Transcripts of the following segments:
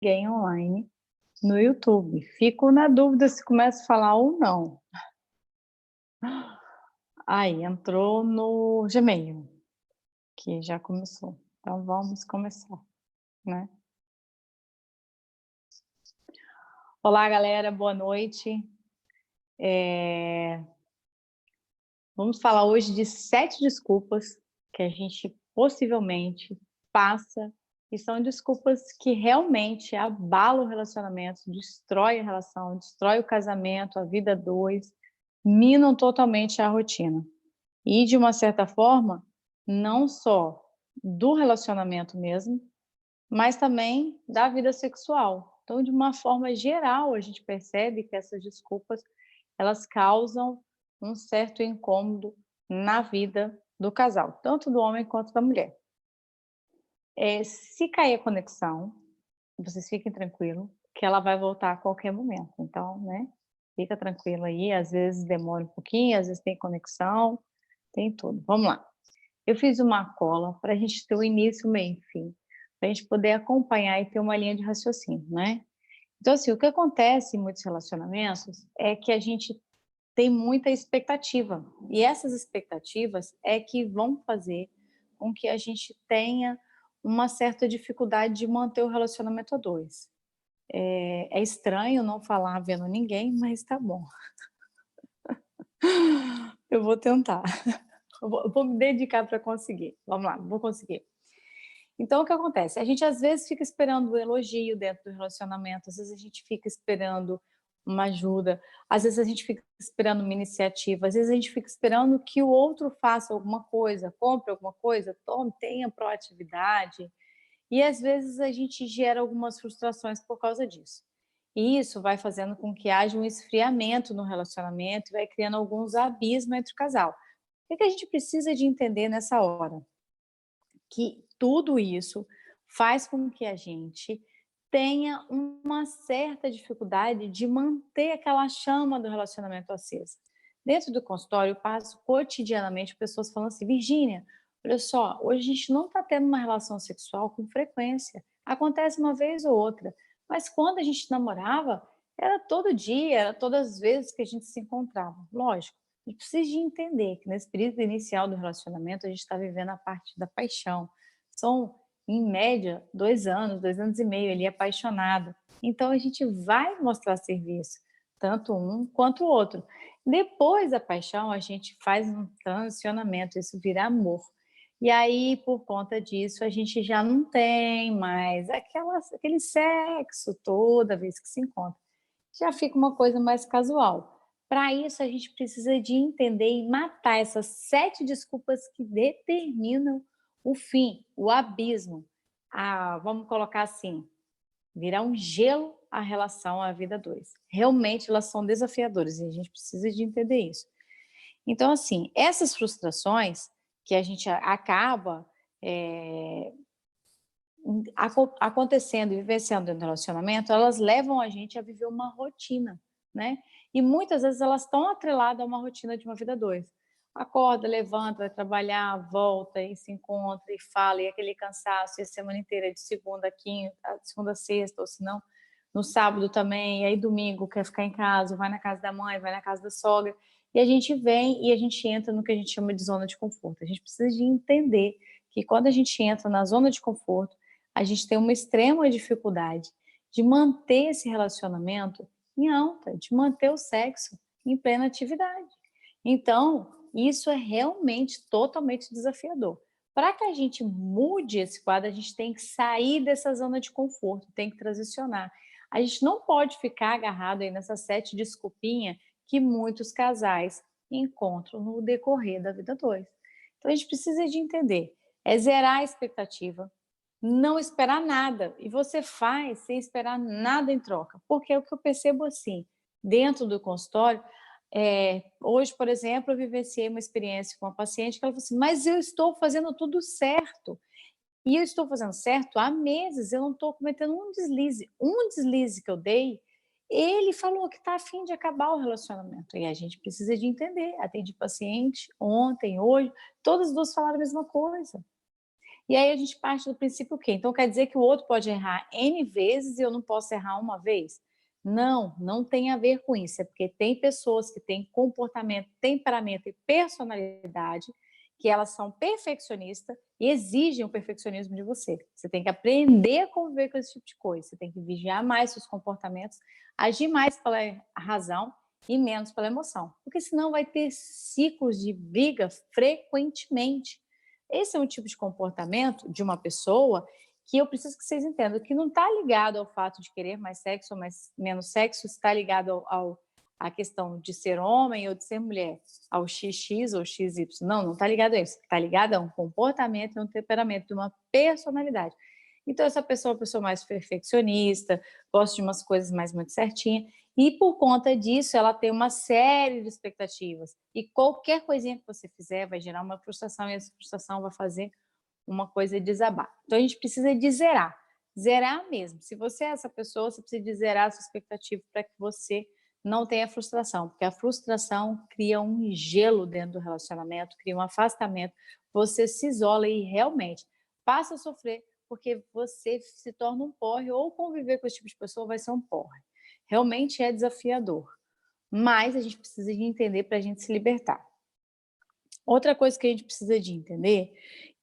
ninguém online no YouTube. Fico na dúvida se começo a falar ou não. Aí, entrou no Gmail, que já começou. Então vamos começar, né. Olá galera, boa noite. Vamos falar hoje de 7 desculpas que a gente possivelmente passa, e são desculpas que realmente abalam o relacionamento, destrói a relação, destrói o casamento, a vida a 2, minam totalmente a rotina. E de uma certa forma, não só do relacionamento mesmo, mas também da vida sexual. Então, de uma forma geral, a gente percebe que essas desculpas, elas causam um certo incômodo na vida do casal, tanto do homem quanto da mulher. Se cair a conexão, vocês fiquem tranquilo que ela vai voltar a qualquer momento. Então, né, fica tranquilo aí, às vezes demora um pouquinho, às vezes tem conexão, tem tudo. Vamos lá. Eu fiz uma cola para a gente ter o início, o meio e fim, para a gente poder acompanhar e ter uma linha de raciocínio, né. Então, assim, o que acontece em muitos relacionamentos é que a gente tem muita expectativa, e essas expectativas é que vão fazer com que a gente tenha uma certa dificuldade de manter o relacionamento a 2. É estranho não falar vendo ninguém, mas tá bom. Eu vou tentar. Eu vou me dedicar para conseguir. Vamos lá, vou conseguir. Então, o que acontece? A gente, às vezes, fica esperando o elogio dentro do relacionamento, às vezes a gente fica esperando uma ajuda, às vezes a gente fica esperando uma iniciativa, às vezes a gente fica esperando que o outro faça alguma coisa, compre alguma coisa, tome, tenha proatividade, e às vezes a gente gera algumas frustrações por causa disso. E isso vai fazendo com que haja um esfriamento no relacionamento, vai criando alguns abismos entre o casal. O que a gente precisa de entender nessa hora? Que tudo isso faz com que a gente tenha uma certa dificuldade de manter aquela chama do relacionamento acesa. Dentro do consultório, eu passo cotidianamente pessoas falando assim: Virgínia, olha só, hoje a gente não está tendo uma relação sexual com frequência, acontece uma vez ou outra, mas quando a gente namorava, era todo dia, era todas as vezes que a gente se encontrava. Lógico, a gente precisa de entender que nesse período inicial do relacionamento a gente está vivendo a parte da paixão. São, em média, 2 anos, 2 anos e meio ali apaixonado. Então a gente vai mostrar serviço, tanto um quanto o outro. Depois da paixão, a gente faz um transicionamento, isso vira amor. E aí, por conta disso, a gente já não tem mais aquele sexo toda vez que se encontra. Já fica uma coisa mais casual. Para isso, a gente precisa de entender e matar essas 7 desculpas que determinam o fim, o abismo. Vamos colocar assim, virar um gelo a relação à vida 2. Realmente elas são desafiadoras e a gente precisa de entender isso. Então, assim, essas frustrações que a gente acaba acontecendo e vivenciando dentro do relacionamento, elas levam a gente a viver uma rotina, né? E muitas vezes elas estão atreladas a uma rotina de uma vida 2. Acorda, levanta, vai trabalhar, volta e se encontra e fala, e aquele cansaço, e a semana inteira de segunda a quinta, de segunda a sexta, ou se não, no sábado também, e aí domingo quer ficar em casa, vai na casa da mãe, vai na casa da sogra, e a gente vem e a gente entra no que a gente chama de zona de conforto. A gente precisa de entender que quando a gente entra na zona de conforto, a gente tem uma extrema dificuldade de manter esse relacionamento em alta, de manter o sexo em plena atividade. Então, isso é realmente totalmente desafiador. Para que a gente mude esse quadro, a gente tem que sair dessa zona de conforto, tem que transicionar. A gente não pode ficar agarrado aí nessas 7 desculpinhas que muitos casais encontram no decorrer da vida 2. Então, a gente precisa de entender, é zerar a expectativa, não esperar nada, e você faz sem esperar nada em troca, porque é o que eu percebo assim, dentro do consultório, hoje, por exemplo, eu vivenciei uma experiência com uma paciente que ela falou assim: "Mas eu estou fazendo tudo certo, e eu estou fazendo certo há meses, eu não estou cometendo um deslize que eu dei, ele falou que está a fim de acabar o relacionamento", e a gente precisa de entender, atendi paciente ontem, hoje, todas as 2 falaram a mesma coisa. E aí a gente parte do princípio o quê? Então quer dizer que o outro pode errar N vezes e eu não posso errar uma vez? Não, não tem a ver com isso. É porque tem pessoas que têm comportamento, temperamento e personalidade que elas são perfeccionistas e exigem o perfeccionismo de você. Você tem que aprender a conviver com esse tipo de coisa. Você tem que vigiar mais seus comportamentos, agir mais pela razão e menos pela emoção. Porque senão vai ter ciclos de briga frequentemente. Esse é um tipo de comportamento de uma pessoa que eu preciso que vocês entendam que não está ligado ao fato de querer mais sexo ou menos sexo, está ligado à questão de ser homem ou de ser mulher, ao XX ou XY. Não, não está ligado a isso. Está ligado a um comportamento, um temperamento, uma personalidade. Então, essa pessoa é uma pessoa mais perfeccionista, gosta de umas coisas mais muito certinhas, e por conta disso, ela tem uma série de expectativas. E qualquer coisinha que você fizer vai gerar uma frustração, e essa frustração vai fazer uma coisa desabar. Então, a gente precisa de zerar. Zerar mesmo. Se você é essa pessoa, você precisa de zerar a sua expectativa para que você não tenha frustração, porque a frustração cria um gelo dentro do relacionamento, cria um afastamento, você se isola e realmente passa a sofrer porque você se torna um porre ou conviver com esse tipo de pessoa vai ser um porre. Realmente é desafiador, mas a gente precisa de entender para a gente se libertar. Outra coisa que a gente precisa de entender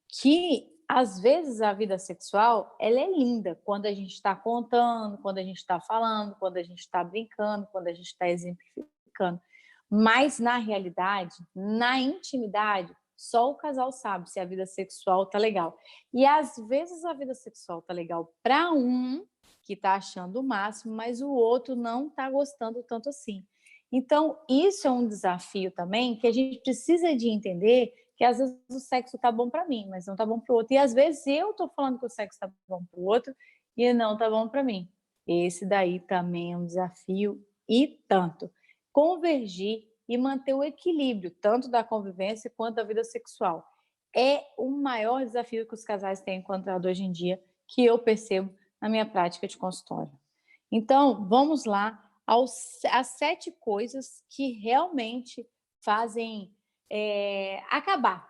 que às vezes a vida sexual ela é linda quando a gente está contando, quando a gente está falando, quando a gente está brincando, quando a gente está exemplificando. Mas na realidade, na intimidade, só o casal sabe se a vida sexual tá legal. E às vezes a vida sexual tá legal para um que está achando o máximo, mas o outro não está gostando tanto assim. Então, isso é um desafio também que a gente precisa de entender que às vezes o sexo tá bom para mim, mas não tá bom para o outro. E às vezes eu tô falando que o sexo tá bom para o outro e não tá bom para mim. Esse daí também é um desafio e tanto. Convergir e manter o equilíbrio, tanto da convivência quanto da vida sexual. É o maior desafio que os casais têm encontrado hoje em dia, que eu percebo na minha prática de consultório. Então, vamos lá às 7 coisas que realmente fazem acabar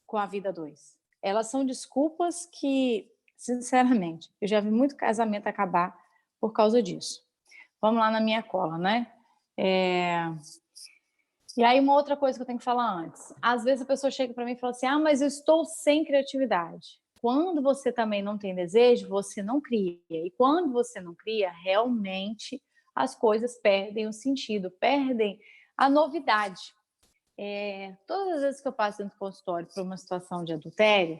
com a vida dois. Elas são desculpas que, sinceramente, eu já vi muito casamento acabar por causa disso. Vamos lá na minha cola, né? E aí, uma outra coisa que eu tenho que falar antes. Às vezes a pessoa chega para mim e fala assim: ah, mas eu estou sem criatividade. Quando você também não tem desejo, você não cria. E quando você não cria, realmente as coisas perdem o sentido, perdem a novidade. Todas as vezes que eu passo dentro do consultório por uma situação de adultério,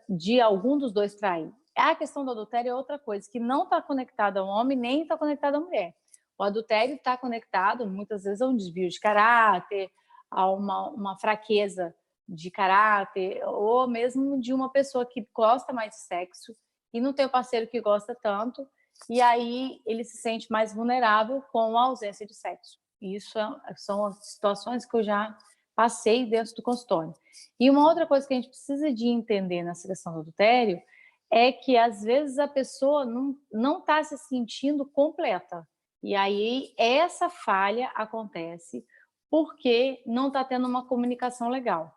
de algum dos dois trair, a questão do adultério é outra coisa, que não está conectada ao homem nem está conectada à mulher. O adultério está conectado, muitas vezes, a um desvio de caráter, a uma fraqueza de caráter, ou mesmo de uma pessoa que gosta mais de sexo e não tem o parceiro que gosta tanto, e aí ele se sente mais vulnerável com a ausência de sexo. Isso são as situações que eu já passei dentro do consultório. E uma outra coisa que a gente precisa de entender nessa questão do adultério é que, às vezes, a pessoa não está se sentindo completa. E aí, essa falha acontece porque não está tendo uma comunicação legal.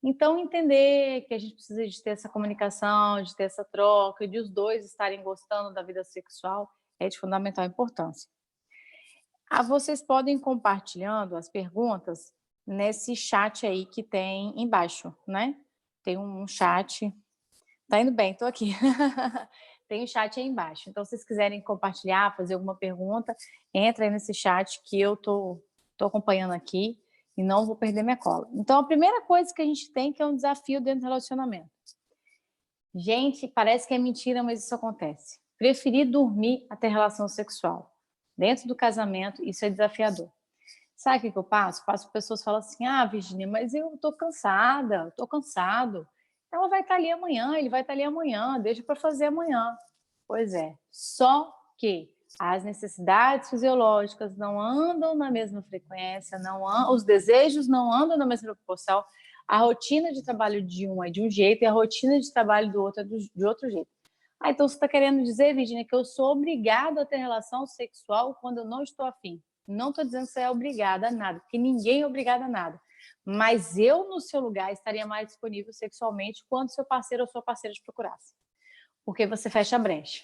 Então, entender que a gente precisa de ter essa comunicação, de ter essa troca, de os dois estarem gostando da vida sexual é de fundamental importância. Vocês podem ir compartilhando as perguntas nesse chat aí que tem embaixo, né? Tem um chat. Tá indo bem, tô aqui. Tem um chat aí embaixo. Então, se vocês quiserem compartilhar, fazer alguma pergunta, entra aí nesse chat que eu tô acompanhando aqui e não vou perder minha cola. Então, a primeira coisa que a gente tem que é um desafio dentro do relacionamento. Gente, parece que é mentira, mas isso acontece. Preferir dormir até relação sexual. Dentro do casamento, isso é desafiador. Sabe o que eu passo? Passo pessoas que falam assim: ah, Virginia, mas eu tô cansada, tô cansado. Ela vai estar ali amanhã, ele vai estar ali amanhã, deixa para fazer amanhã. Pois é, só que as necessidades fisiológicas não andam na mesma frequência, os desejos não andam na mesma proporção, a rotina de trabalho de um é de um jeito e a rotina de trabalho do outro é de outro jeito. Então você está querendo dizer, Virginia, que eu sou obrigada a ter relação sexual quando eu não estou afim. Não estou dizendo que você é obrigada a nada, porque ninguém é obrigado a nada. mas eu, no seu lugar, estaria mais disponível sexualmente quando seu parceiro ou sua parceira te procurasse, porque você fecha a brecha.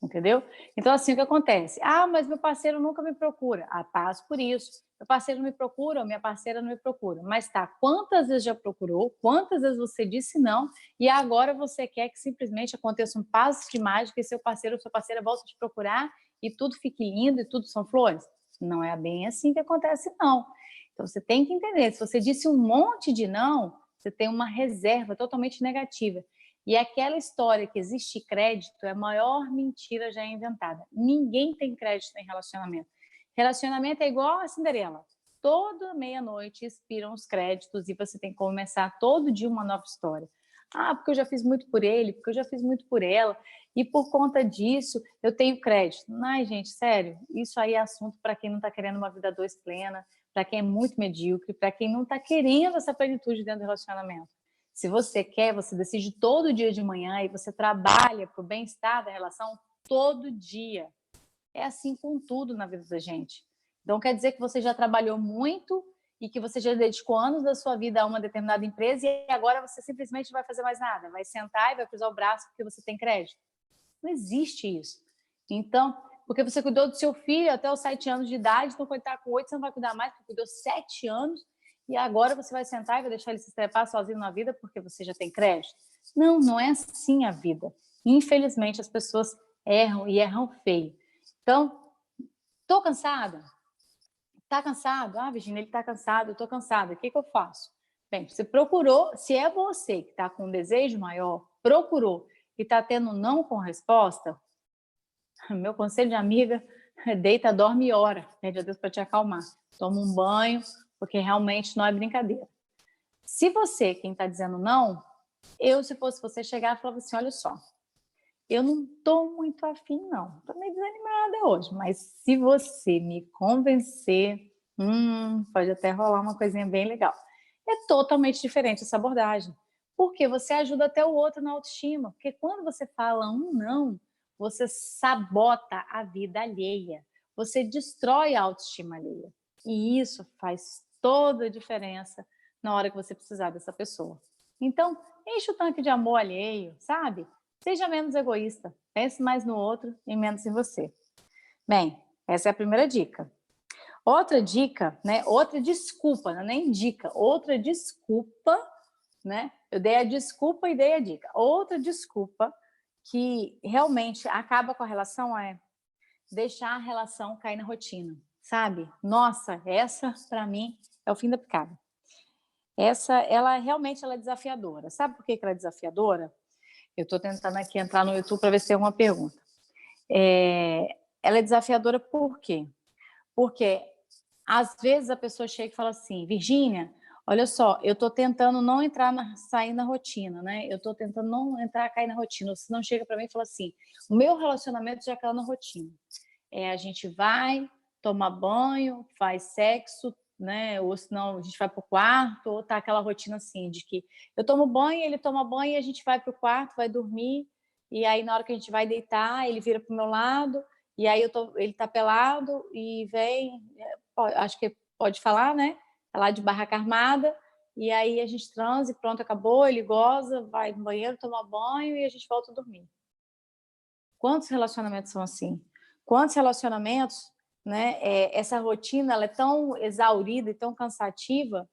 Entendeu? Então, assim, o que acontece? Ah, mas meu parceiro nunca me procura. Ah, passo por isso. Meu parceiro não me procura, ou minha parceira não me procura. Mas tá, quantas vezes já procurou? Quantas vezes você disse não? E agora você quer que simplesmente aconteça um passo de mágica e seu parceiro ou sua parceira volta a te procurar e tudo fique lindo e tudo são flores? Não é bem assim que acontece, não. Então, você tem que entender, se você disse um monte de não, você tem uma reserva totalmente negativa. E aquela história que existe crédito é a maior mentira já inventada. Ninguém tem crédito em relacionamento. Relacionamento é igual a Cinderela. Toda meia-noite expiram os créditos e você tem que começar todo dia uma nova história. Ah, porque eu já fiz muito por ele, porque eu já fiz muito por ela, e por conta disso eu tenho crédito. Ai, gente, sério, isso aí é assunto para quem não está querendo uma vida dois plena, para quem é muito medíocre, para quem não está querendo essa plenitude dentro do relacionamento. Se você quer, você decide todo dia de manhã e você trabalha para o bem-estar da relação todo dia. É assim com tudo na vida da gente. Então, quer dizer que você já trabalhou muito e que você já dedicou anos da sua vida a uma determinada empresa e agora você simplesmente não vai fazer mais nada, vai sentar e vai cruzar o braço porque você tem crédito. Não existe isso. Então, porque você cuidou do seu filho até os 7 anos de idade, então quando ele está com 8, você não vai cuidar mais, porque cuidou 7 anos, e agora você vai sentar e vai deixar ele se estrepar sozinho na vida porque você já tem crédito? Não, não é assim a vida. Infelizmente, as pessoas erram e erram feio. Então, estou cansada? Está cansado? Ah, Virginia, ele está cansado, eu estou cansada. O que eu faço? Bem, você procurou, se é você que está com um desejo maior, procurou e está tendo não com resposta, meu conselho de amiga, deita, dorme e ora, pede a Deus para te acalmar. Toma um banho, porque realmente não é brincadeira. Se você, quem está dizendo não, eu, se fosse você, chegar e falar assim, olha só, eu não estou muito afim, não. Estou meio desanimada hoje, mas se você me convencer, pode até rolar uma coisinha bem legal. É totalmente diferente essa abordagem, porque você ajuda até o outro na autoestima, porque quando você fala um não, você sabota a vida alheia, você destrói a autoestima alheia. E isso faz toda a diferença na hora que você precisar dessa pessoa. Então, enche o tanque de amor alheio, sabe? Seja menos egoísta, pense mais no outro e menos em você. Bem, essa é a primeira dica. Outra dica, né? Outra desculpa, não é nem dica, outra desculpa, né? Eu dei a desculpa e dei a dica. Outra desculpa que realmente acaba com a relação é deixar a relação cair na rotina, sabe? Nossa, essa para mim é o fim da picada. Essa, ela realmente ela é desafiadora. Sabe por que ela é desafiadora? Eu estou tentando aqui entrar no YouTube para ver se tem alguma pergunta. Ela é desafiadora por quê? Porque às vezes a pessoa chega e fala assim, Virgínia, olha só, eu estou tentando não sair na rotina, né? Eu estou tentando não cair na rotina. Você não chega para mim e fala assim, o meu relacionamento já caiu na rotina. A gente vai, toma banho, faz sexo, né? Ou senão a gente vai para o quarto, ou tá aquela rotina assim, de que eu tomo banho, ele toma banho e a gente vai para o quarto, vai dormir, e aí na hora que a gente vai deitar, ele vira para o meu lado, e aí ele tá pelado e vem, acho que pode falar, né? Tá lá de barraca armada, e aí a gente transa e pronto, acabou, ele goza, vai no banheiro, toma banho e a gente volta a dormir. Quantos relacionamentos são assim? Quantos relacionamentos, né? Essa rotina ela é tão exaurida e tão cansativa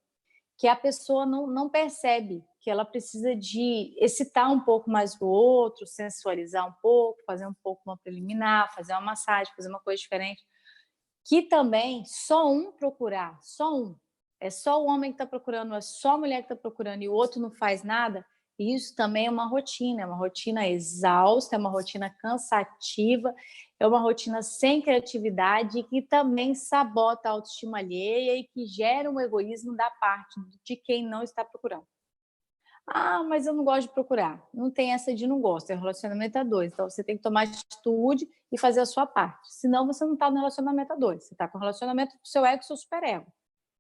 que a pessoa não percebe que ela precisa de excitar um pouco mais o outro, sensualizar um pouco, fazer um pouco uma preliminar, fazer uma massagem, fazer uma coisa diferente. Que também só um procurar, só um. É só o homem que está procurando, é só a mulher que está procurando e o outro não faz nada. Isso também é uma rotina exausta, é uma rotina cansativa, é uma rotina sem criatividade que também sabota a autoestima alheia e que gera um egoísmo da parte de quem não está procurando. Ah, mas eu não gosto de procurar. Não tem essa de não gosto, é relacionamento a dois. Então você tem que tomar atitude e fazer a sua parte. Senão você não está no relacionamento a dois. Você está com o relacionamento com o seu ego e o seu superego.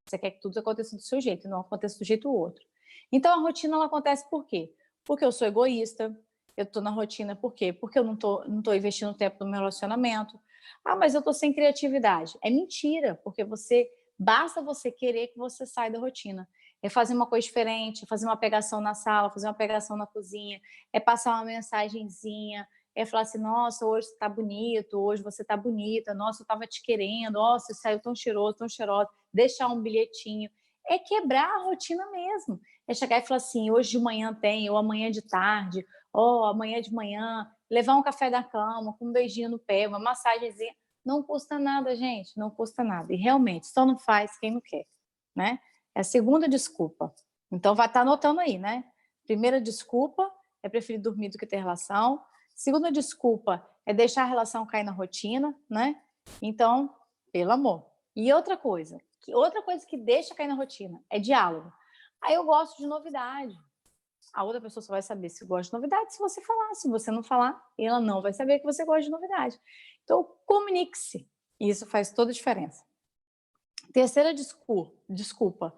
Você quer que tudo aconteça do seu jeito, e não aconteça do jeito do outro. Então a rotina ela acontece por quê? Porque eu sou egoísta, eu estou na rotina por quê? Porque eu não tô investindo tempo no meu relacionamento. Ah, mas eu estou sem criatividade. É mentira, porque basta você querer que você saia da rotina. é fazer uma coisa diferente, fazer uma pegação na sala, fazer uma pegação na cozinha, é passar uma mensagenzinha, é falar assim, nossa, hoje você tá bonito, hoje você tá bonita, nossa, eu tava te querendo, nossa, você saiu tão cheiroso, tão cheirosa, deixar um bilhetinho. É quebrar a rotina mesmo. É chegar e falar assim, hoje de manhã tem, ou amanhã de tarde, ou amanhã de manhã, levar um café da cama, com um beijinho no pé, uma massagenzinha. Não custa nada, gente, não custa nada. E realmente, só não faz quem não quer, né? É a segunda desculpa. Então, vai estar anotando aí, né? Primeira desculpa é preferir dormir do que ter relação. Segunda desculpa é deixar a relação cair na rotina, né? Então, pelo amor. E outra coisa que deixa cair na rotina é diálogo. Aí eu gosto de novidade. A outra pessoa só vai saber se gosta de novidade se você falar. Se você não falar, ela não vai saber que você gosta de novidade. Então, comunique-se. Isso faz toda a diferença. Terceira desculpa.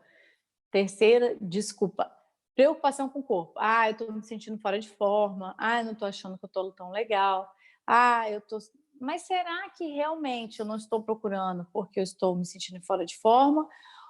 Preocupação com o corpo. Ah, eu estou me sentindo fora de forma. Ah, eu não estou achando que eu estou tão legal. Ah, eu estou... Mas será que realmente eu não estou procurando porque eu estou me sentindo fora de forma?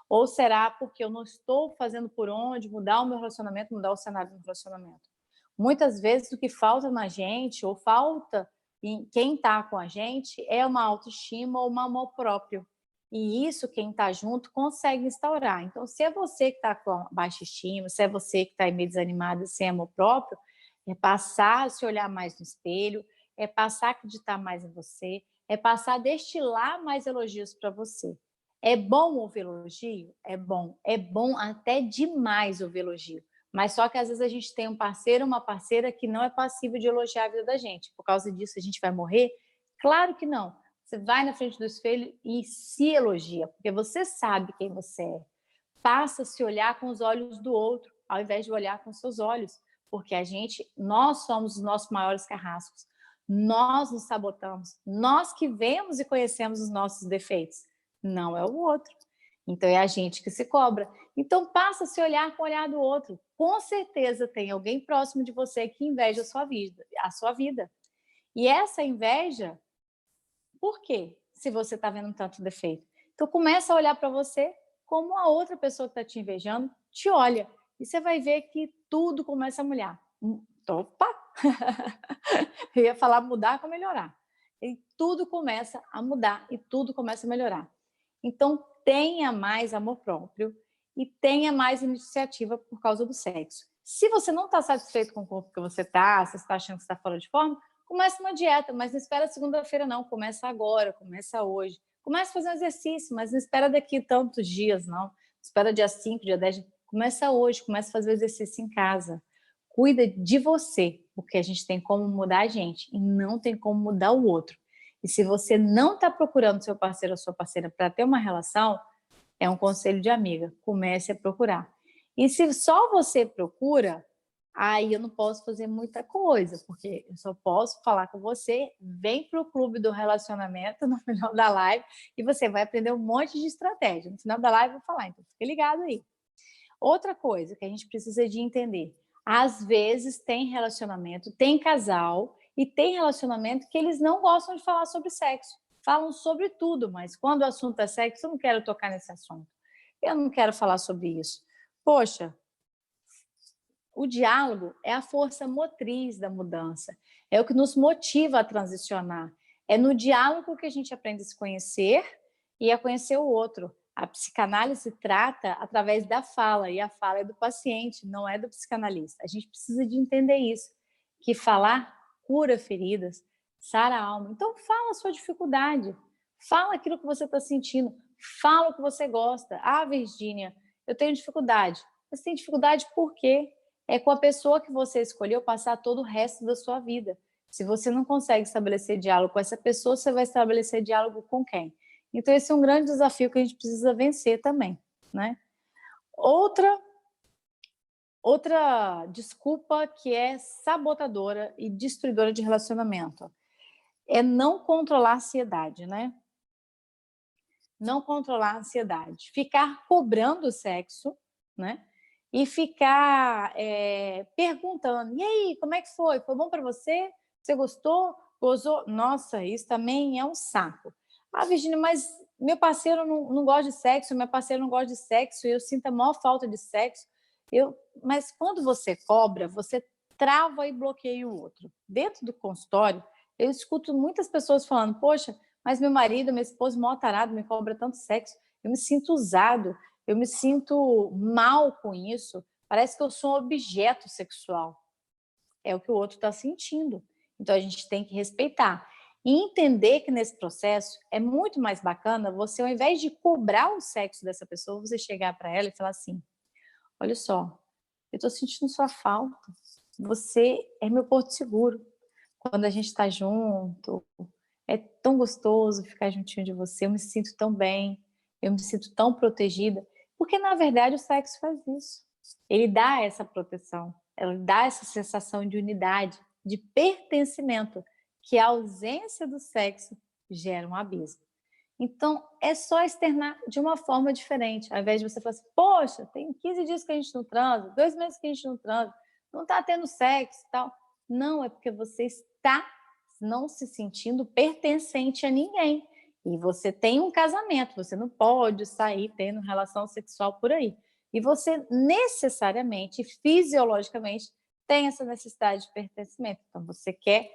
Ou será porque eu não estou fazendo por onde mudar o meu relacionamento, mudar o cenário do meu relacionamento? Muitas vezes o que falta na gente, ou falta em quem está com a gente, é uma autoestima ou um amor próprio. E isso, quem está junto, consegue instaurar. Então, se é você que está com baixa estima, se é você que está meio desanimado e sem amor próprio, é passar a se olhar mais no espelho, é passar a acreditar mais em você, é passar a destilar mais elogios para você. É bom ouvir elogio? É bom até demais ouvir elogio. Mas só que às vezes a gente tem um parceiro, uma parceira que não é passível de elogiar a vida da gente. Por causa disso a gente vai morrer? Claro que não. Você vai na frente do espelho e se elogia, porque você sabe quem você é. Passa a se olhar com os olhos do outro, ao invés de olhar com seus olhos, porque nós somos os nossos maiores carrascos. Nós nos sabotamos, nós que vemos e conhecemos os nossos defeitos, não é o outro. Então é a gente que se cobra. Então passa a se olhar com o olhar do outro. Com certeza tem alguém próximo de você que inveja a sua vida. E essa inveja, por quê? Se você está vendo tanto defeito. Então começa a olhar para você como a outra pessoa que está te invejando te olha. E você vai ver que tudo começa a mudar. Opa! Eu ia falar mudar para melhorar. E tudo começa a mudar e tudo começa a melhorar. Então tenha mais amor próprio e tenha mais iniciativa por causa do sexo. Se você não está satisfeito com o corpo que você está, se você está achando que está fora de forma, comece uma dieta, mas não espera segunda-feira não, começa agora, começa hoje. Comece a fazer um exercício, mas não espera daqui tantos dias não. Não espera dia 5, dia 10, começa hoje, começa a fazer o exercício em casa. Cuida de você, porque a gente tem como mudar a gente e não tem como mudar o outro. E se você não está procurando seu parceiro ou sua parceira para ter uma relação, é um conselho de amiga, comece a procurar. E se só você procura, aí eu não posso fazer muita coisa, porque eu só posso falar com você, vem para o clube do relacionamento no final da live e você vai aprender um monte de estratégia. No final da live eu vou falar, então fique ligado aí. Outra coisa que a gente precisa de entender, às vezes tem relacionamento, tem casal e tem relacionamento que eles não gostam de falar sobre sexo. Falam sobre tudo, mas quando o assunto é sexo, eu não quero tocar nesse assunto. Eu não quero falar sobre isso. Poxa, o diálogo é a força motriz da mudança, é o que nos motiva a transicionar. É no diálogo que a gente aprende a se conhecer e a conhecer o outro. A psicanálise trata através da fala, e a fala é do paciente, não é do psicanalista. A gente precisa de entender isso, que falar cura feridas, sara a alma. Então fala a sua dificuldade, fala aquilo que você está sentindo, fala o que você gosta. Ah, Virgínia, eu tenho dificuldade. Você tem dificuldade por quê? É com a pessoa que você escolheu passar todo o resto da sua vida. Se você não consegue estabelecer diálogo com essa pessoa, você vai estabelecer diálogo com quem? Então, esse é um grande desafio que a gente precisa vencer também, né? Outra desculpa que é sabotadora e destruidora de relacionamento é não controlar a ansiedade, né? Não controlar a ansiedade. Ficar cobrando o sexo, né? E ficar perguntando, e aí, como é que foi? Foi bom para você? Você gostou? Gozou? Nossa, isso também é um saco. Ah, Virginia, mas meu parceiro não gosta de sexo, minha parceira não gosta de sexo, eu sinto a maior falta de sexo. Mas quando você cobra, você trava e bloqueia o outro. Dentro do consultório, eu escuto muitas pessoas falando: poxa, mas meu marido, minha esposa, maior tarado, me cobra tanto sexo, eu me sinto usado, eu me sinto mal com isso, parece que eu sou um objeto sexual. É o que o outro está sentindo. Então a gente tem que respeitar. E entender que nesse processo é muito mais bacana você, ao invés de cobrar o sexo dessa pessoa, você chegar para ela e falar assim: olha só, eu estou sentindo sua falta. Você é meu porto seguro. Quando a gente está junto, é tão gostoso ficar juntinho de você. Eu me sinto tão bem, eu me sinto tão protegida. Porque, na verdade, o sexo faz isso. Ele dá essa proteção, ele dá essa sensação de unidade, de pertencimento, que a ausência do sexo gera um abismo. Então, é só externar de uma forma diferente, ao invés de você falar assim: poxa, tem 15 dias que a gente não transa, 2 meses que a gente não transa, não está tendo sexo e tal. Não, é porque você está não se sentindo pertencente a ninguém. E você tem um casamento, você não pode sair tendo relação sexual por aí. E você necessariamente, fisiologicamente, tem essa necessidade de pertencimento. Então, você quer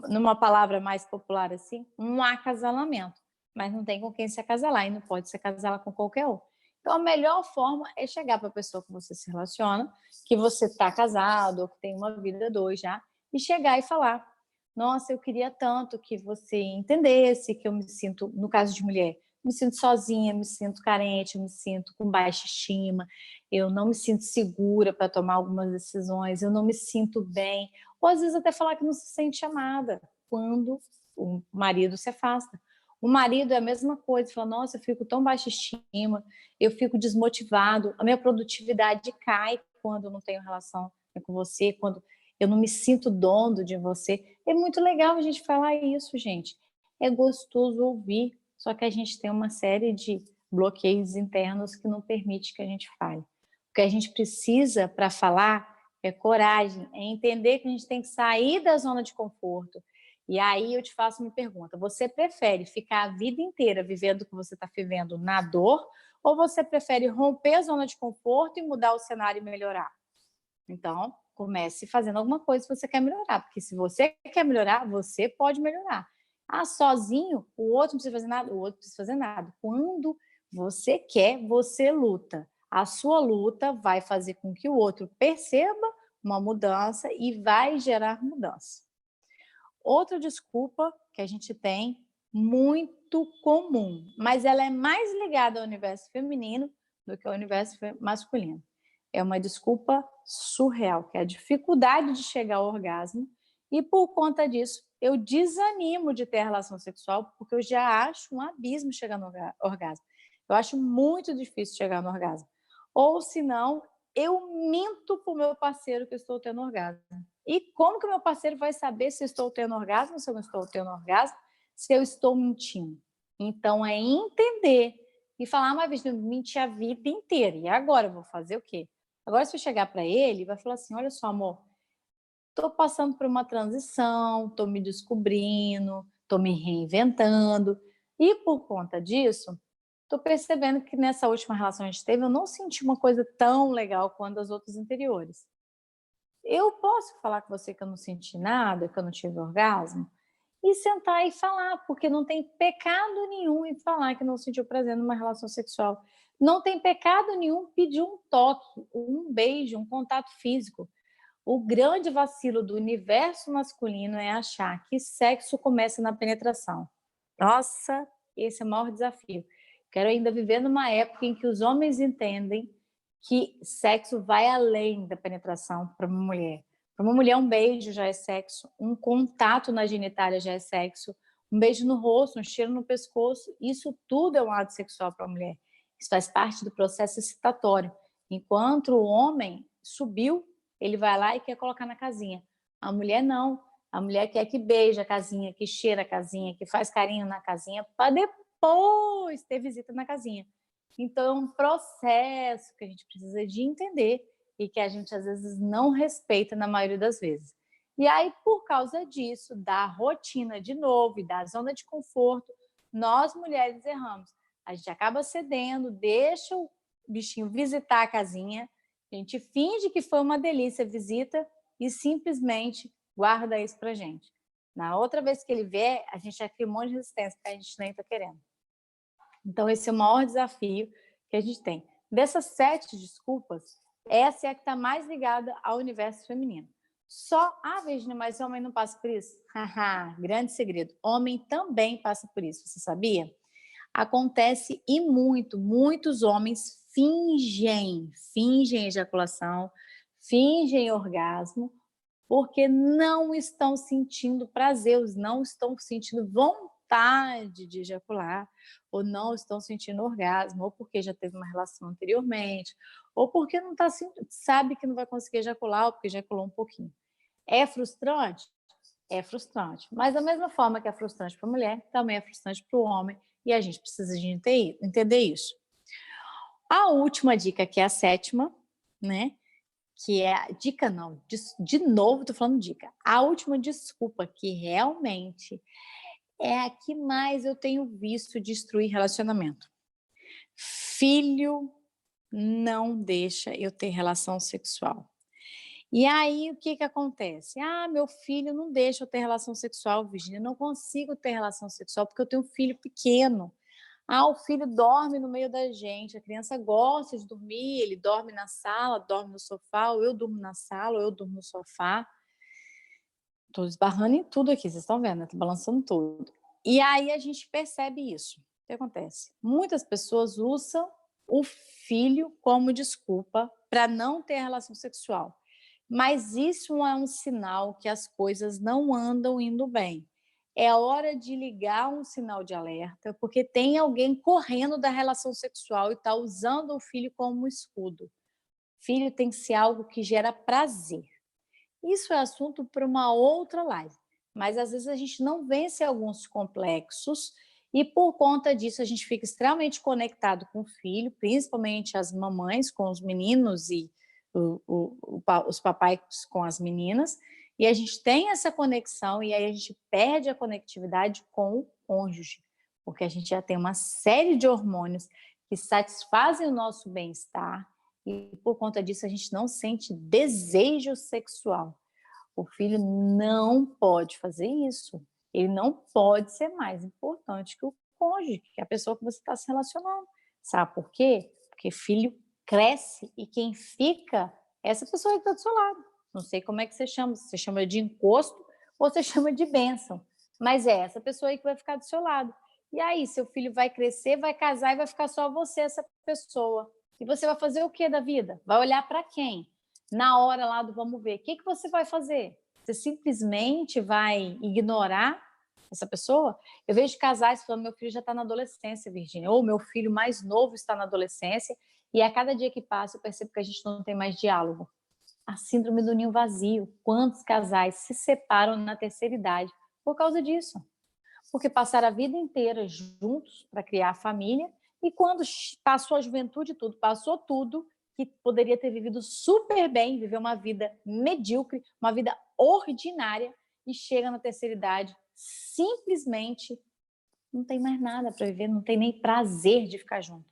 numa palavra mais popular assim, um acasalamento, mas não tem com quem se acasalar e não pode se acasalar com qualquer um. Então, a melhor forma é chegar para a pessoa que você se relaciona, que você está casado ou que tem uma vida dois já, e chegar e falar: nossa, eu queria tanto que você entendesse que eu me sinto, no caso de mulher, me sinto sozinha, me sinto carente, me sinto com baixa estima, eu não me sinto segura para tomar algumas decisões, eu não me sinto bem, ou às vezes até falar que não se sente amada quando o marido se afasta. O marido é a mesma coisa, fala: nossa, eu fico tão baixa estima, eu fico desmotivado, a minha produtividade cai quando eu não tenho relação com você, quando eu não me sinto dono de você. É muito legal a gente falar isso, gente. É gostoso ouvir, só que a gente tem uma série de bloqueios internos que não permite que a gente fale. O que a gente precisa para falar é coragem, é entender que a gente tem que sair da zona de conforto. E aí eu te faço uma pergunta: você prefere ficar a vida inteira vivendo o que você está vivendo na dor, ou você prefere romper a zona de conforto e mudar o cenário e melhorar? Então, comece fazendo alguma coisa se você quer melhorar, porque se você quer melhorar, você pode melhorar. Ah, sozinho, o outro não precisa fazer nada, o outro não precisa fazer nada. Quando você quer, você luta. A sua luta vai fazer com que o outro perceba uma mudança e vai gerar mudança. Outra desculpa que a gente tem, muito comum, mas ela é mais ligada ao universo feminino do que ao universo masculino. É uma desculpa surreal, que é a dificuldade de chegar ao orgasmo, e por conta disso eu desanimo de ter relação sexual, porque eu já acho um abismo chegar no orgasmo. Eu acho muito difícil chegar no orgasmo. Ou se não, eu minto para o meu parceiro que eu estou tendo orgasmo. E como que o meu parceiro vai saber se eu estou tendo orgasmo, se eu não estou tendo orgasmo, se eu estou mentindo? Então, é entender e falar: mas eu menti a vida inteira, e agora eu vou fazer o quê? Agora, se eu chegar para ele, vai falar assim: olha só, amor, estou passando por uma transição, estou me descobrindo, estou me reinventando, e por conta disso, estou percebendo que nessa última relação que a gente teve, eu não senti uma coisa tão legal quanto as outras anteriores. Eu posso falar com você que eu não senti nada, que eu não tive orgasmo? E sentar e falar, porque não tem pecado nenhum em falar que não sentiu prazer numa relação sexual. Não tem pecado nenhum pedir um toque, um beijo, um contato físico. O grande vacilo do universo masculino é achar que sexo começa na penetração. Nossa, esse é o maior desafio. Quero ainda viver numa época em que os homens entendem que sexo vai além da penetração para uma mulher. Para uma mulher, um beijo já é sexo, um contato na genitália já é sexo, um beijo no rosto, um cheiro no pescoço, isso tudo é um ato sexual para a mulher. Isso faz parte do processo excitatório. Enquanto o homem subiu, ele vai lá e quer colocar na casinha. A mulher não. A mulher quer que beija a casinha, que cheira a casinha, que faz carinho na casinha, para depois ter visita na casinha. Então, é um processo que a gente precisa de entender e que a gente, às vezes, não respeita na maioria das vezes. E aí, por causa disso, da rotina de novo e da zona de conforto, nós mulheres erramos. A gente acaba cedendo, deixa o bichinho visitar a casinha, a gente finge que foi uma delícia a visita e simplesmente guarda isso pra gente. Na outra vez que ele vier, a gente já cria um monte de resistência que a gente nem está querendo. Então, esse é o maior desafio que a gente tem. Dessas 7 desculpas, essa é a que está mais ligada ao universo feminino. Só, Virginia, mas homem não passa por isso? Haha, grande segredo. Homem também passa por isso, você sabia? Acontece e muitos homens fingem ejaculação, fingem orgasmo, porque não estão sentindo prazer, não estão sentindo vontade de ejacular, ou não estão sentindo orgasmo, ou porque já teve uma relação anteriormente, ou porque não tá, sabe que não vai conseguir ejacular, ou porque ejaculou um pouquinho. É frustrante? É frustrante. Mas da mesma forma que é frustrante para a mulher, também é frustrante para o homem, e a gente precisa de entender isso. A última dica, que é a 7ª, né? Que é a dica não, de novo estou falando dica. A última desculpa, que realmente é a que mais eu tenho visto destruir relacionamento. Filho não deixa eu ter relação sexual. E aí, o que acontece? Meu filho não deixa eu ter relação sexual, Virginia, eu não consigo ter relação sexual porque eu tenho um filho pequeno. O filho dorme no meio da gente, a criança gosta de dormir, ele dorme na sala, dorme no sofá, ou eu durmo na sala, ou eu durmo no sofá. Estou esbarrando em tudo aqui, vocês estão vendo, estou balançando tudo. E aí a gente percebe isso. O que acontece? Muitas pessoas usam o filho como desculpa para não ter relação sexual. Mas isso é um sinal que as coisas não andam indo bem. É hora de ligar um sinal de alerta, porque tem alguém correndo da relação sexual e está usando o filho como escudo. Filho tem que ser algo que gera prazer. Isso é assunto para uma outra live, mas às vezes a gente não vence alguns complexos e por conta disso a gente fica extremamente conectado com o filho, principalmente as mamães com os meninos e os papais com as meninas, e a gente tem essa conexão e aí a gente perde a conectividade com o cônjuge, porque a gente já tem uma série de hormônios que satisfazem o nosso bem-estar e por conta disso a gente não sente desejo sexual. O filho não pode fazer isso. Ele não pode ser mais importante que o cônjuge, que é a pessoa que você está se relacionando. Sabe por quê? Porque filho cresce e quem fica é essa pessoa que está do seu lado. Não sei como é que você chama, se você chama de encosto ou você chama de bênção, mas é essa pessoa aí que vai ficar do seu lado. E aí, seu filho vai crescer, vai casar e vai ficar só você, essa pessoa. E você vai fazer o que da vida? Vai olhar para quem? Na hora lá do vamos ver, o que você vai fazer? Você simplesmente vai ignorar essa pessoa? Eu vejo casais falando, meu filho já está na adolescência, Virgínia, ou meu filho mais novo está na adolescência, e a cada dia que passa eu percebo que a gente não tem mais diálogo. A síndrome do ninho vazio. Quantos casais se separam na terceira idade por causa disso? Porque passaram a vida inteira juntos para criar a família, e quando passou a juventude, passou tudo, que poderia ter vivido super bem, viver uma vida medíocre, uma vida ordinária, e chega na terceira idade, simplesmente não tem mais nada para viver, não tem nem prazer de ficar junto.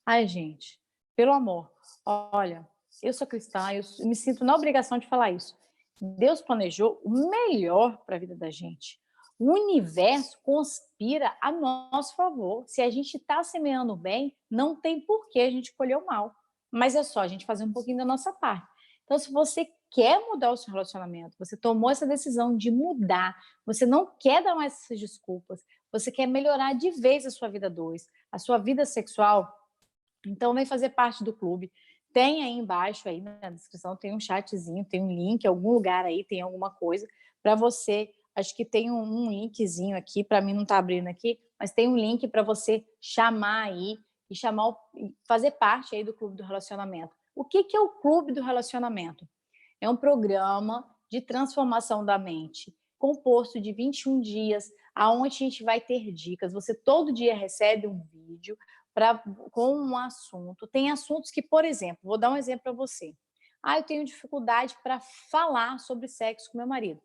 Ai, gente, pelo amor, olha, eu sou cristã, eu me sinto na obrigação de falar isso. Deus planejou o melhor para a vida da gente. O universo conspira a nosso favor. Se a gente está semeando bem, não tem por que a gente colher o mal. Mas é só a gente fazer um pouquinho da nossa parte. Então, se você quer mudar o seu relacionamento, você tomou essa decisão de mudar, você não quer dar mais essas desculpas, você quer melhorar de vez a sua vida 2, a sua vida sexual, então vem fazer parte do clube. Tem aí embaixo, aí na descrição, tem um chatzinho, tem um link, algum lugar aí, tem alguma coisa para você. Acho que tem um linkzinho aqui, para mim não está abrindo aqui, mas tem um link para você chamar aí e fazer parte aí do Clube do Relacionamento. O que é o Clube do Relacionamento? É um programa de transformação da mente, composto de 21 dias, aonde a gente vai ter dicas. Você todo dia recebe um vídeo com um assunto. Tem assuntos que, por exemplo, vou dar um exemplo para você. Eu tenho dificuldade para falar sobre sexo com meu marido.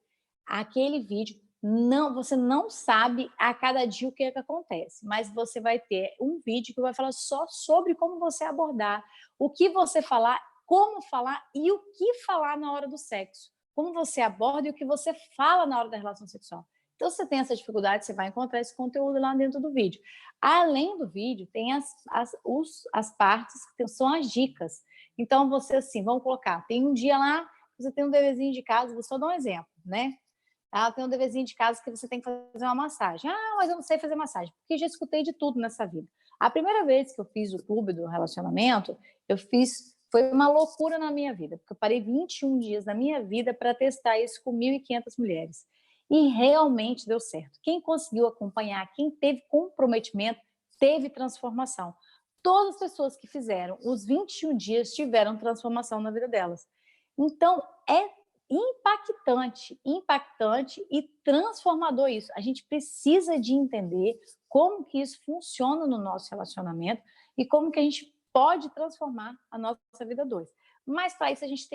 Aquele vídeo Não, você não sabe a cada dia o que é que acontece, mas você vai ter um vídeo que vai falar só sobre como você abordar, o que você falar, como falar e o que falar na hora do sexo. Como você aborda e o que você fala na hora da relação sexual. Então, se você tem essa dificuldade, você vai encontrar esse conteúdo lá dentro do vídeo. Além do vídeo, tem as partes que são as dicas. Então, você assim, vamos colocar, tem um dia lá, você tem um bebezinho de casa, vou só dar um exemplo, né? Ela tem um deverzinho de casa que você tem que fazer uma massagem. Ah, mas eu não sei fazer massagem, porque já escutei de tudo nessa vida. A primeira vez que eu fiz o clube do relacionamento, foi uma loucura na minha vida, porque eu parei 21 dias na minha vida para testar isso com 1.500 mulheres. E realmente deu certo. Quem conseguiu acompanhar, quem teve comprometimento, teve transformação. Todas as pessoas que fizeram os 21 dias tiveram transformação na vida delas. Então, é impactante, impactante e transformador isso. A gente precisa de entender como que isso funciona no nosso relacionamento e como que a gente pode transformar a nossa vida dois. Mas para isso a gente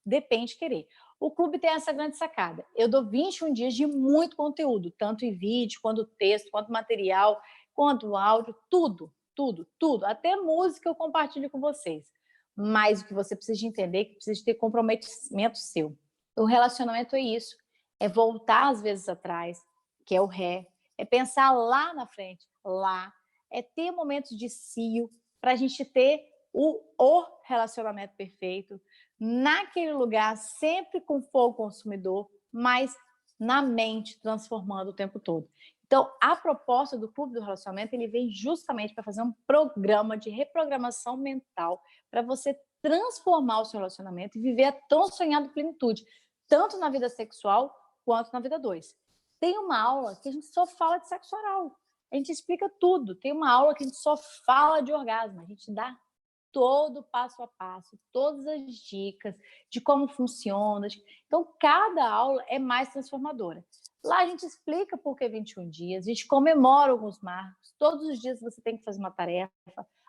depende de querer. O clube tem essa grande sacada. Eu dou 21 dias de muito conteúdo, tanto em vídeo, quanto texto, quanto material, quanto áudio, tudo, tudo, tudo. Até música eu compartilho com vocês. Mas o que você precisa de entender é que precisa ter comprometimento seu. O relacionamento é isso, é voltar às vezes atrás, que é o ré, é pensar lá na frente, lá, é ter momentos de cio para a gente ter o relacionamento perfeito, naquele lugar, sempre com fogo consumidor, mas na mente, transformando o tempo todo. Então, a proposta do Clube do Relacionamento, ele vem justamente para fazer um programa de reprogramação mental para você transformar o seu relacionamento e viver a tão sonhada plenitude, tanto na vida sexual quanto na vida dois. Tem uma aula que a gente só fala de sexo oral, a gente explica tudo. Tem uma aula que a gente só fala de orgasmo, a gente dá todo o passo a passo, todas as dicas de como funciona. Então, cada aula é mais transformadora. Lá a gente explica por que 21 dias, a gente comemora alguns marcos, todos os dias você tem que fazer uma tarefa.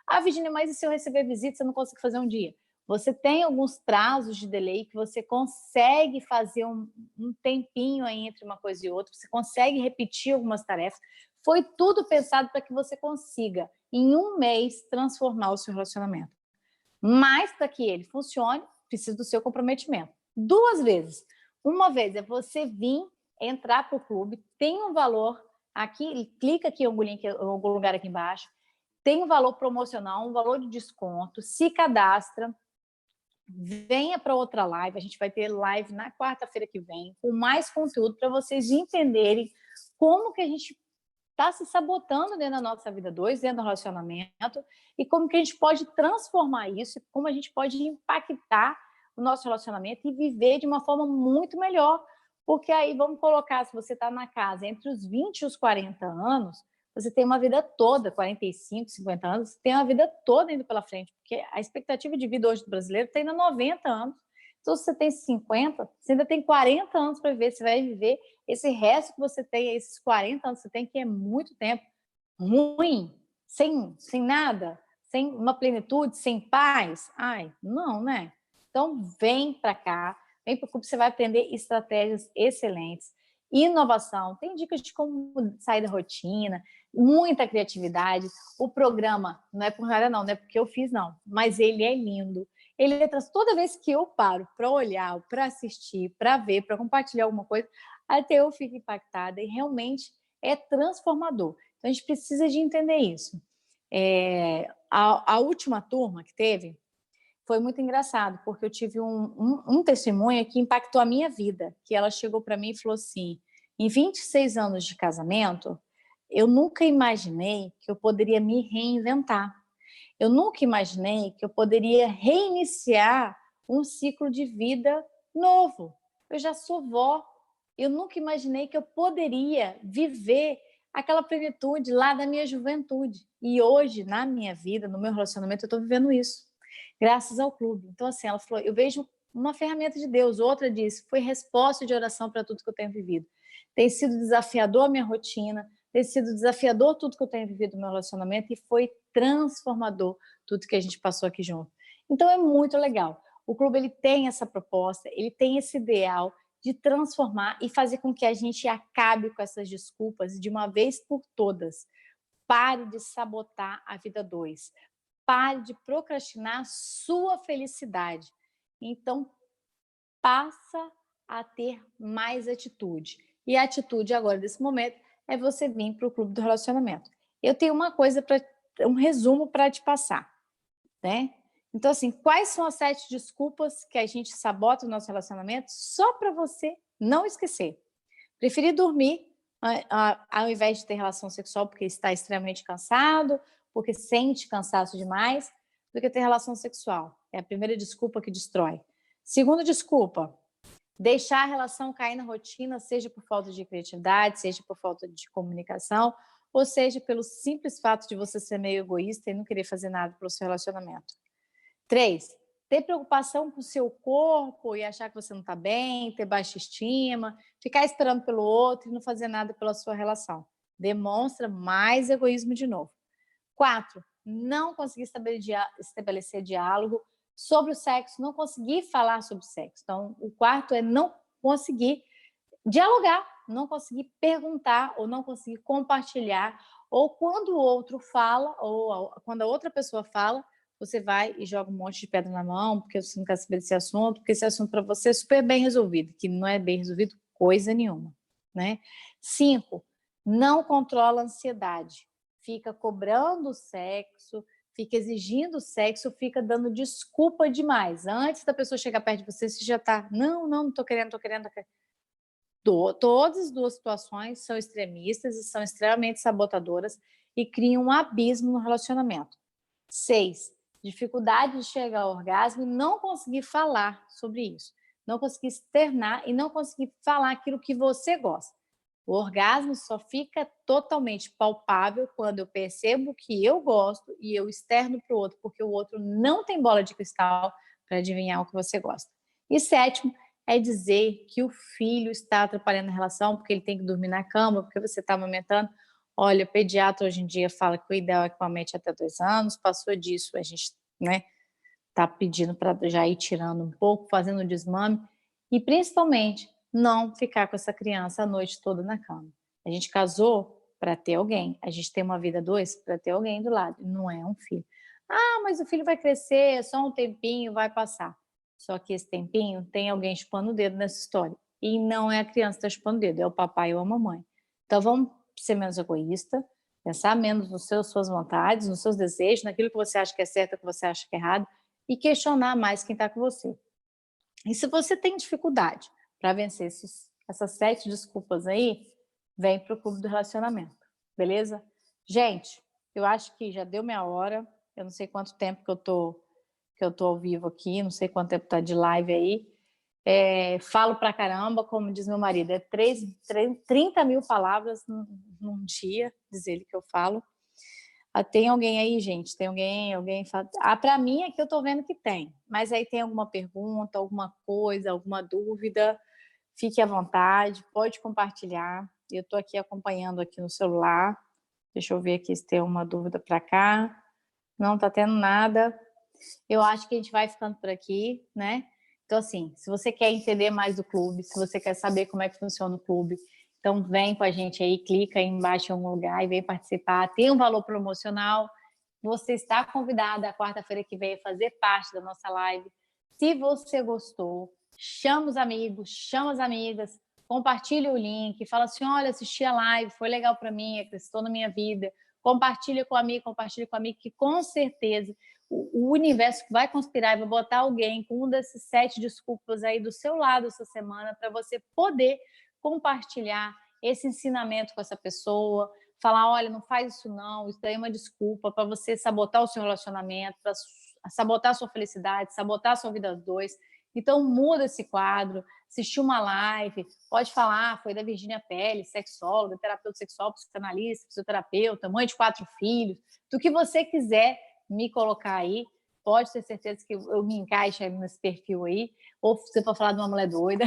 Ah, Virginia, mas e se eu receber visita, você não consegue fazer um dia? Você tem alguns prazos de delay que você consegue fazer um tempinho aí entre uma coisa e outra, você consegue repetir algumas tarefas. Foi tudo pensado para que você consiga, em um mês, transformar o seu relacionamento. Mas, para que ele funcione, precisa do seu comprometimento. 2 vezes. Uma vez é você vir, entrar para o clube, tem um valor aqui, clica aqui em algum link, em algum lugar aqui embaixo, tem um valor promocional, um valor de desconto, se cadastra, venha para outra live, a gente vai ter live na quarta-feira que vem, com mais conteúdo para vocês entenderem como que a gente está se sabotando dentro da nossa vida dois, dentro do relacionamento, e como que a gente pode transformar isso, como a gente pode impactar o nosso relacionamento e viver de uma forma muito melhor. Porque aí, vamos colocar, se você está na casa entre os 20 e os 40 anos, você tem uma vida toda, 45, 50 anos, você tem uma vida toda indo pela frente, porque a expectativa de vida hoje do brasileiro está indo a 90 anos. Então, se você tem 50, você ainda tem 40 anos para viver, você vai viver esse resto que você tem, esses 40 anos que você tem, que é muito tempo, ruim, sem nada, sem uma plenitude, sem paz. Ai, não, né? Então, vem para cá, vem para o clube, você vai aprender estratégias excelentes, inovação, tem dicas de como sair da rotina, muita criatividade. O programa, não é por nada não é porque eu fiz não, mas ele é lindo. Ele traz, toda vez que eu paro para olhar, para assistir, para ver, para compartilhar alguma coisa, até eu fico impactada e realmente é transformador. Então, a gente precisa de entender isso. A última turma que teve foi muito engraçado, porque eu tive um testemunho que impactou a minha vida, que ela chegou para mim e falou assim, em 26 anos de casamento, eu nunca imaginei que eu poderia me reinventar. Eu nunca imaginei que eu poderia reiniciar um ciclo de vida novo. Eu já sou vó, eu nunca imaginei que eu poderia viver aquela plenitude lá da minha juventude. E hoje, na minha vida, no meu relacionamento, eu estou vivendo isso, graças ao clube. Então, assim, ela falou, eu vejo uma ferramenta de Deus. Outra disse, foi resposta de oração para tudo que eu tenho vivido. Tem sido desafiador a minha rotina, tem sido desafiador tudo que eu tenho vivido no meu relacionamento e foi transformador tudo que a gente passou aqui junto. Então, é muito legal. O clube ele tem essa proposta, ele tem esse ideal de transformar e fazer com que a gente acabe com essas desculpas de uma vez por todas. Pare de sabotar a vida dois. Pare de procrastinar a sua felicidade. Então, passa a ter mais atitude. E a atitude agora, nesse momento, é você vir para o clube do relacionamento. Eu tenho uma coisa, um resumo para te passar, né? Então, assim, quais são as 7 desculpas que a gente sabota o nosso relacionamento só para você não esquecer? Preferir dormir ao invés de ter relação sexual porque está extremamente cansado, porque sente cansaço demais, do que ter relação sexual. É a primeira desculpa que destrói. Segunda desculpa, deixar a relação cair na rotina, seja por falta de criatividade, seja por falta de comunicação, ou seja pelo simples fato de você ser meio egoísta e não querer fazer nada pelo seu relacionamento. 3, ter preocupação com o seu corpo e achar que você não está bem, ter baixa estima, ficar esperando pelo outro e não fazer nada pela sua relação. Demonstra mais egoísmo de novo. 4, não conseguir estabelecer diálogo sobre o sexo, não conseguir falar sobre sexo. Então, o quarto é não conseguir dialogar, não conseguir perguntar ou não conseguir compartilhar, ou quando o outro fala, ou quando a outra pessoa fala, você vai e joga um monte de pedra na mão, porque você não quer saber desse assunto, porque esse assunto para você é super bem resolvido, que não é bem resolvido coisa nenhuma, né? 5, não controla a ansiedade. Fica cobrando o sexo, fica exigindo sexo, fica dando desculpa demais. Antes da pessoa chegar perto de você, você já está, não estou querendo, estou querendo, estou querendo. Todas as duas situações são extremistas e são extremamente sabotadoras e criam um abismo no relacionamento. 6, dificuldade de chegar ao orgasmo e não conseguir falar sobre isso. Não conseguir externar e não conseguir falar aquilo que você gosta. O orgasmo só fica totalmente palpável quando eu percebo que eu gosto e eu externo para o outro, porque o outro não tem bola de cristal para adivinhar o que você gosta. E 7, é dizer que o filho está atrapalhando a relação porque ele tem que dormir na cama, porque você está amamentando. Olha, o pediatra hoje em dia fala que o ideal é que amamente até 2 anos, passou disso, a gente, né, tá pedindo para já ir tirando um pouco, fazendo o desmame, e principalmente não ficar com essa criança a noite toda na cama. A gente casou para ter alguém, a gente tem uma vida dois para ter alguém do lado, não é um filho. Ah, mas o filho vai crescer, é só um tempinho, vai passar. Só que esse tempinho tem alguém chupando o dedo nessa história. E não é a criança que está chupando o dedo, é o papai ou a mamãe. Então vamos ser menos egoísta, pensar menos nos suas vontades, nos seus desejos, naquilo que você acha que é certo, que você acha que é errado, e questionar mais quem está com você. E se você tem dificuldade para vencer essas 7 desculpas aí, vem para o clube do relacionamento, beleza? Gente, eu acho que já deu minha hora, eu não sei quanto tempo que eu tô ao vivo aqui, não sei quanto tempo tá de live aí. Falo pra caramba, como diz meu marido, 30 mil palavras num dia, diz ele que eu falo. Tem alguém aí, gente? Tem alguém fala... para mim é que eu tô vendo que tem, mas aí tem alguma pergunta, alguma coisa, alguma dúvida, fique à vontade, pode compartilhar. Eu tô aqui acompanhando aqui no celular. Deixa eu ver aqui se tem uma dúvida para cá. Não tá tendo nada. Eu acho que a gente vai ficando por aqui, né? Então, assim, se você quer entender mais do clube, se você quer saber como é que funciona o clube, então vem com a gente aí, clica aí embaixo em algum lugar e vem participar. Tem um valor promocional. Você está convidada a quarta-feira que vem a fazer parte da nossa live. Se você gostou, chama os amigos, chama as amigas, compartilha o link, fala assim, olha, assisti a live, foi legal para mim, acrescentou na minha vida. Compartilha com o amigo, que com certeza o universo vai conspirar e vai botar alguém com um desses 7 desculpas aí do seu lado essa semana para você poder compartilhar esse ensinamento com essa pessoa, falar, olha, não faz isso não, isso daí é uma desculpa para você sabotar o seu relacionamento, para sabotar a sua felicidade, sabotar a sua vida dois. Então muda esse quadro, assistir uma live, pode falar, foi da Virginia Pérez, sexóloga, terapeuta sexual, psicanalista, fisioterapeuta, mãe de 4 filhos, do que você quiser me colocar aí, pode ter certeza que eu me encaixo nesse perfil aí, ou se você for falar de uma mulher doida,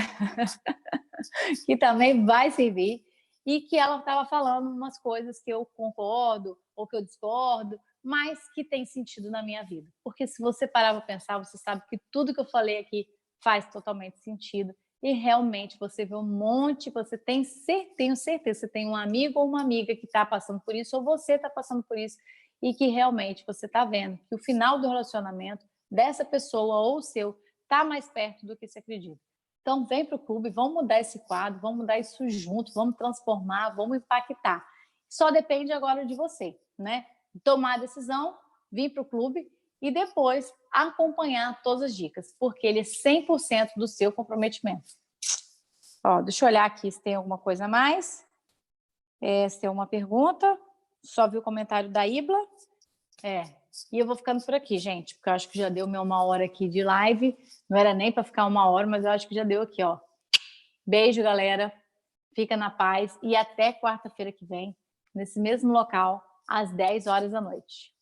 que também vai servir, e que ela estava falando umas coisas que eu concordo, ou que eu discordo, mas que tem sentido na minha vida. Porque se você parar para pensar, você sabe que tudo que eu falei aqui faz totalmente sentido, e realmente você vê um monte, você tenho certeza, você tem um amigo ou uma amiga que está passando por isso, ou você está passando por isso, e que realmente você está vendo que o final do relacionamento dessa pessoa ou o seu está mais perto do que se acredita. Então, vem para o clube, vamos mudar esse quadro, vamos mudar isso junto, vamos transformar, vamos impactar. Só depende agora de você, né? Tomar a decisão, vir para o clube e depois acompanhar todas as dicas, porque ele é 100% do seu comprometimento. Ó, deixa eu olhar aqui se tem alguma coisa a mais. Se tem uma pergunta. Só vi o comentário da Ibla. E eu vou ficando por aqui, gente, porque eu acho que já deu 1 hora aqui de live. Não era nem para ficar 1 hora, mas eu acho que já deu aqui, ó. Beijo, galera. Fica na paz e até quarta-feira que vem, nesse mesmo local, às 10 horas da noite.